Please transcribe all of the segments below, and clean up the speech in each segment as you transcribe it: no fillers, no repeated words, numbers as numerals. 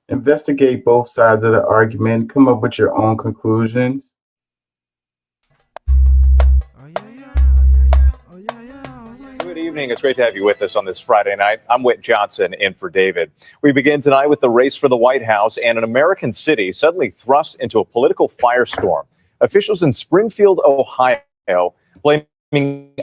Investigate both sides of the argument, come up with your own conclusions. Good evening. It's great to have you with us on this Friday night. I'm Whit Johnson in for David. We begin tonight with the race for the White House and an American city suddenly thrust into a political firestorm. Officials in Springfield, Ohio, blaming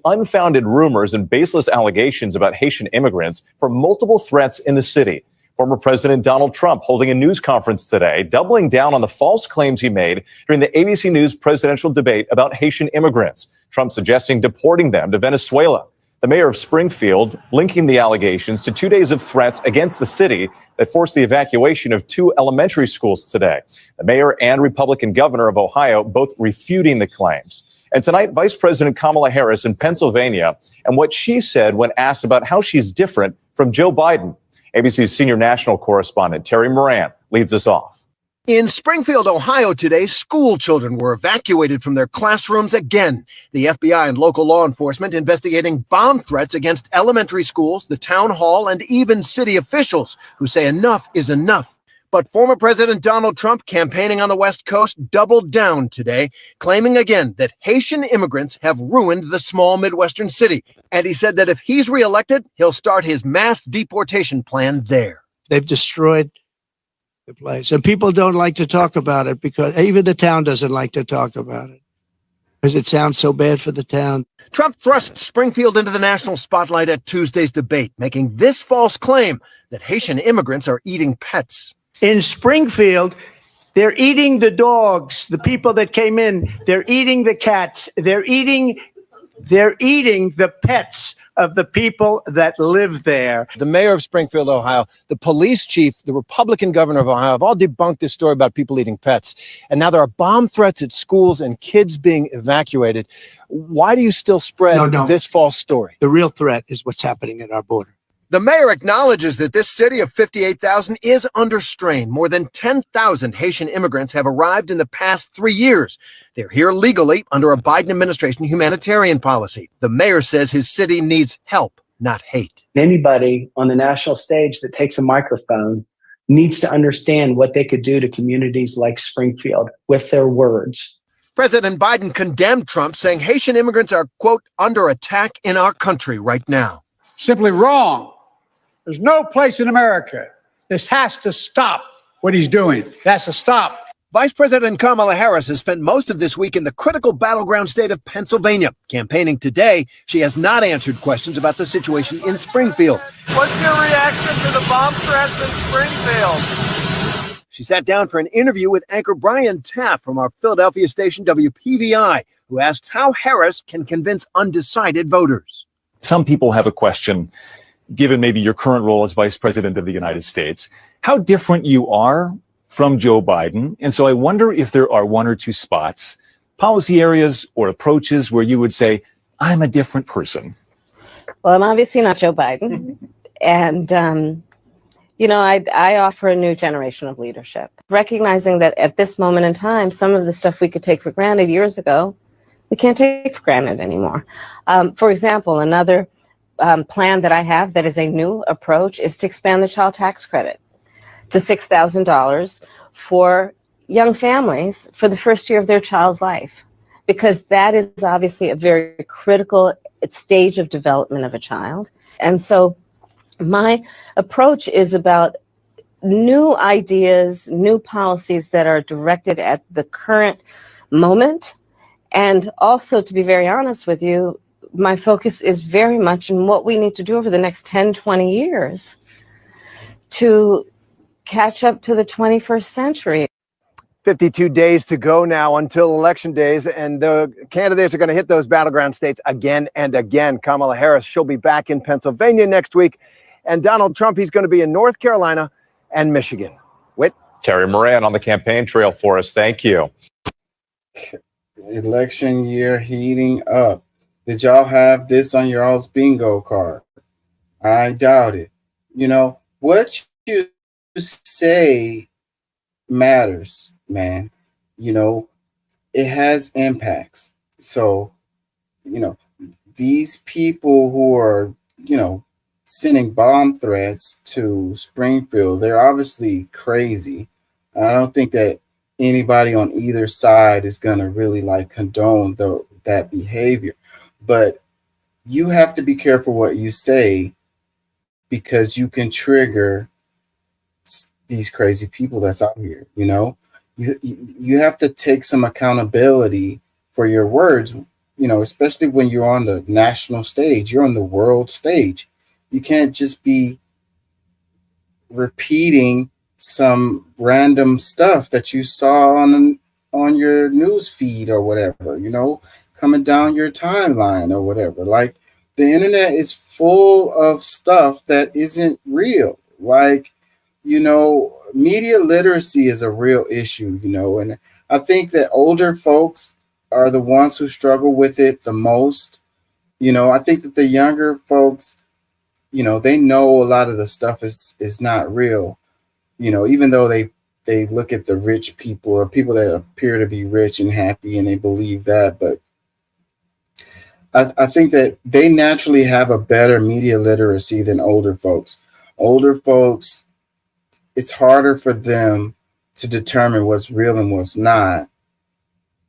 unfounded rumors and baseless allegations about Haitian immigrants for multiple threats in the city. Former President Donald Trump holding a news conference today, doubling down on the false claims he made during the ABC News presidential debate about Haitian immigrants. Trump suggesting deporting them to Venezuela. The mayor of Springfield linking the allegations to 2 days of threats against the city that forced the evacuation of 2 elementary schools today. The mayor and Republican governor of Ohio both refuting the claims. And tonight, Vice President Kamala Harris in Pennsylvania and what she said when asked about how she's different from Joe Biden. ABC's senior national correspondent Terry Moran leads us off. In Springfield, Ohio today, school children were evacuated from their classrooms again. The FBI and local law enforcement investigating bomb threats against elementary schools, the town hall, and even city officials who say enough is enough. But former President Donald Trump, campaigning on the West Coast, doubled down today, claiming again that Haitian immigrants have ruined the small Midwestern city. And he said that if he's reelected, he'll start his mass deportation plan there. They've destroyed the place. And people don't like to talk about it because even the town doesn't like to talk about it because it sounds so bad for the town. Trump thrust Springfield into the national spotlight at Tuesday's debate, making this false claim that Haitian immigrants are eating pets. In Springfield, they're eating the dogs, the people that came in. They're eating the cats. They're eating the pets of the people that live there. The mayor of Springfield, Ohio, the police chief, the Republican governor of Ohio have all debunked this story about people eating pets. And now there are bomb threats at schools and kids being evacuated. Why do you still spread this false story? The real threat is what's happening at our border. The mayor acknowledges that this city of 58,000 is under strain. More than 10,000 Haitian immigrants have arrived in the past 3 years. They're here legally under a Biden administration humanitarian policy. The mayor says his city needs help, not hate. Anybody on the national stage that takes a microphone needs to understand what they could do to communities like Springfield with their words. President Biden condemned Trump, saying Haitian immigrants are, quote, under attack in our country right now. Simply wrong. There's no place in America. This has to stop what he's doing. It has to stop. Vice President Kamala Harris has spent most of this week in the critical battleground state of Pennsylvania. Campaigning today, she has not answered questions about the situation in Springfield. What's your reaction to the bomb threats in Springfield? She sat down for an interview with anchor Brian Taff from our Philadelphia station WPVI, who asked how Harris can convince undecided voters. Some people have a question, given maybe your current role as Vice President of the United States, how different you are from Joe Biden. And so I wonder if there are one or two spots, policy areas or approaches where you would say, I'm a different person. Well, I'm obviously not Joe Biden. And, I offer a new generation of leadership, recognizing that at this moment in time, some of the stuff we could take for granted years ago, we can't take for granted anymore. For example, another plan that I have that is a new approach is to expand the child tax credit to $6,000 for young families for the first year of their child's life, because that is obviously a very critical stage of development of a child. And so my approach is about new ideas, new policies that are directed at the current moment. And also, to be very honest with you, my focus is very much in what we need to do over the next 10, 20 years to catch up to the 21st century. 52 days to go now until election days, and the candidates are going to hit those battleground states again and again. Kamala Harris, she'll be back in Pennsylvania next week, and Donald Trump, he's going to be in North Carolina and Michigan. Whit? Terry Moran on the campaign trail for us. Thank you. Election year heating up. Did y'all have this on your all's bingo card? I doubt it. What you say matters, man. It has impacts. So, these people who are, sending bomb threats to Springfield, they're obviously crazy. I don't think that anybody on either side is going to really like condone that behavior. But you have to be careful what you say, because you can trigger these crazy people that's out here. You have to take some accountability for your words, especially when you're on the national stage, you're on the world stage. You can't just be repeating some random stuff that you saw on your news feed or whatever, coming down your timeline or whatever. Like, the internet is full of stuff that isn't real. Like, media literacy is a real issue, and I think that older folks are the ones who struggle with it the most. I think that the younger folks, they know a lot of the stuff is not real, even though they look at the rich people or people that appear to be rich and happy and they believe that. But I think that they naturally have a better media literacy than older folks. Older folks, it's harder for them to determine what's real and what's not,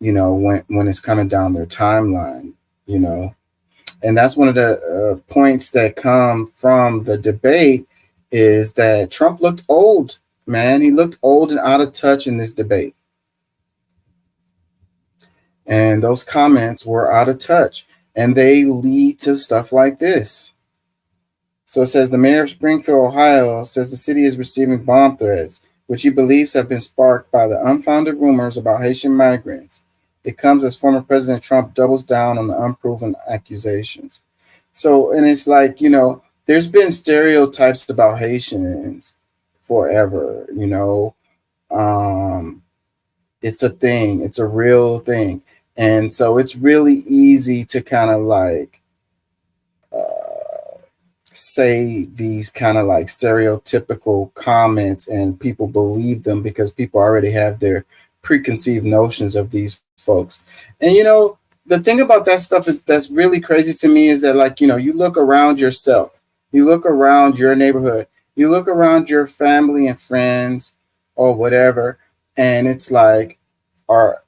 when it's coming down their timeline, And that's one of the points that come from the debate, is that Trump looked old, man. He looked old and out of touch in this debate. And those comments were out of touch, and they lead to stuff like this. So it says the mayor of Springfield, Ohio, says the city is receiving bomb threats, which he believes have been sparked by the unfounded rumors about Haitian migrants. It comes as former President Trump doubles down on the unproven accusations. So, and it's like, there's been stereotypes about Haitians forever, it's a thing, it's a real thing. And so it's really easy to kind of like say these kind of like stereotypical comments, and people believe them because people already have their preconceived notions of these folks. And the thing about that stuff that's really crazy to me is that, like, you look around yourself, you look around your neighborhood, you look around your family and friends or whatever, and it's like, or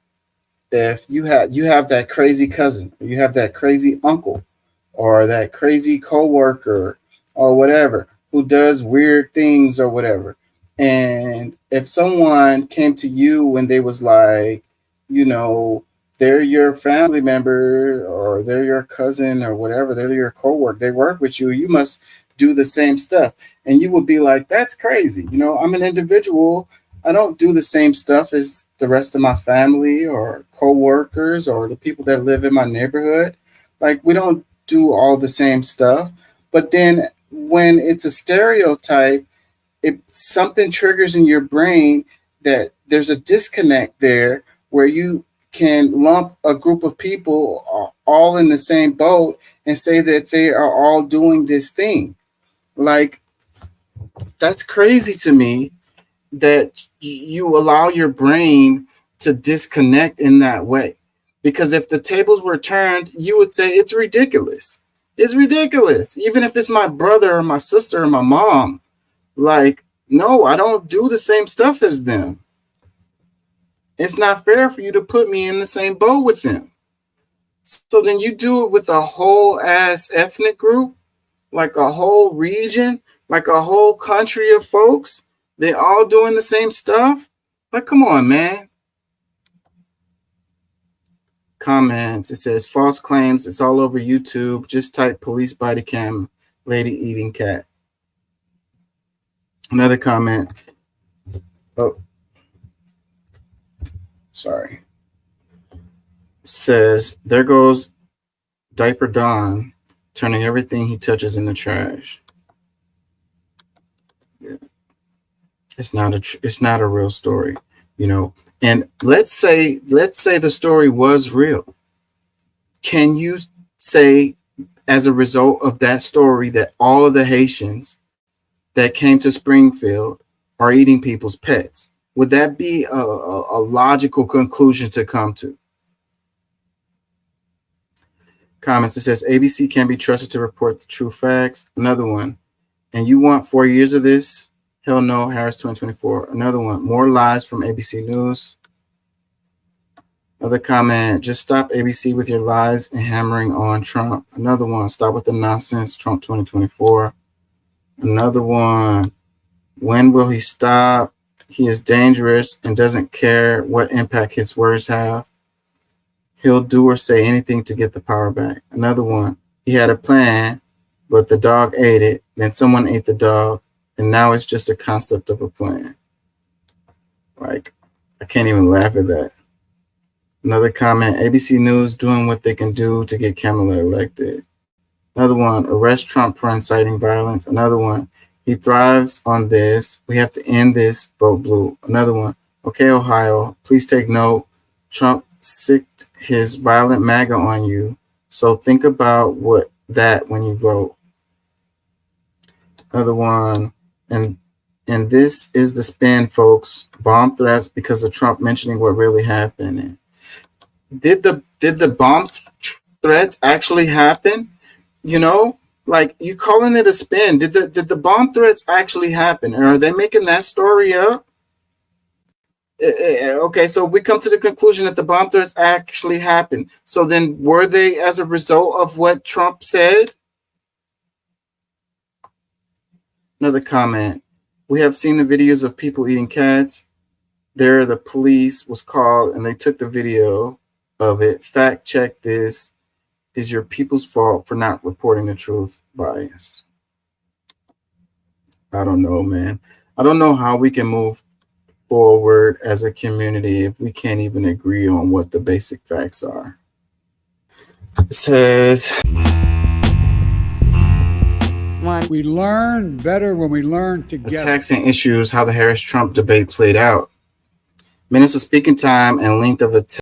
if you have that crazy cousin, or you have that crazy uncle, or that crazy coworker or whatever who does weird things or whatever. And if someone came to you and they was like, they're your family member or they're your cousin or whatever, they're your coworker, they work with you, you must do the same stuff. And you would be like, that's crazy. I'm an individual. I don't do the same stuff as the rest of my family or coworkers or the people that live in my neighborhood. Like, we don't do all the same stuff. But then when it's a stereotype, something triggers in your brain that there's a disconnect there where you can lump a group of people all in the same boat and say that they are all doing this thing. Like, that's crazy to me that you allow your brain to disconnect in that way. Because if the tables were turned, you would say it's ridiculous. It's ridiculous. Even if it's my brother or my sister or my mom. Like, no, I don't do the same stuff as them. It's not fair for you to put me in the same boat with them. So then you do it with a whole ass ethnic group, like a whole region, like a whole country of folks. They all doing the same stuff. Like, come on, man. Comments. It says false claims. It's all over YouTube. Just type police body cam lady eating cat. Another comment. Oh, sorry. Says there goes Diaper Don, turning everything he touches into trash. Yeah. It's not a real story, And let's say the story was real. Can you say, as a result of that story, that all of the Haitians that came to Springfield are eating people's pets? Would that be a logical conclusion to come to? Comments. It says ABC can be trusted to report the true facts. Another one. And you want 4 years of this? Hell no, Harris 2024. Another one, more lies from ABC News. Another comment, just stop ABC with your lies and hammering on Trump. Another one, stop with the nonsense, Trump 2024. Another one, when will he stop? He is dangerous and doesn't care what impact his words have. He'll do or say anything to get the power back. Another one, he had a plan, but the dog ate it. Then someone ate the dog, and now it's just a concept of a plan. Like, I can't even laugh at that. Another comment, ABC News doing what they can do to get Kamala elected. Another one, arrest Trump for inciting violence. Another one, he thrives on this. We have to end this, vote blue. Another one, okay, Ohio, please take note. Trump sicked his violent MAGA on you. So think about that when you vote. Another one, and this is the spin, folks. Bomb threats because of Trump mentioning what really happened. Did the bomb threats actually happen? You know, like, you calling it a spin. Did the bomb threats actually happen? Or are they making that story up? Okay, so we come to the conclusion that the bomb threats actually happened. So then, were they as a result of what Trump said? Another comment. We have seen the videos of people eating cats. There, the police was called and they took the video of it. Fact check this. Is your people's fault for not reporting the truth. Bias. I don't know, man. I don't know how we can move forward as a community if we can't even agree on what the basic facts are. It says, We learn better when we learn together. attacks and issues, how the Harris-Trump debate played out. Minutes of speaking time and length of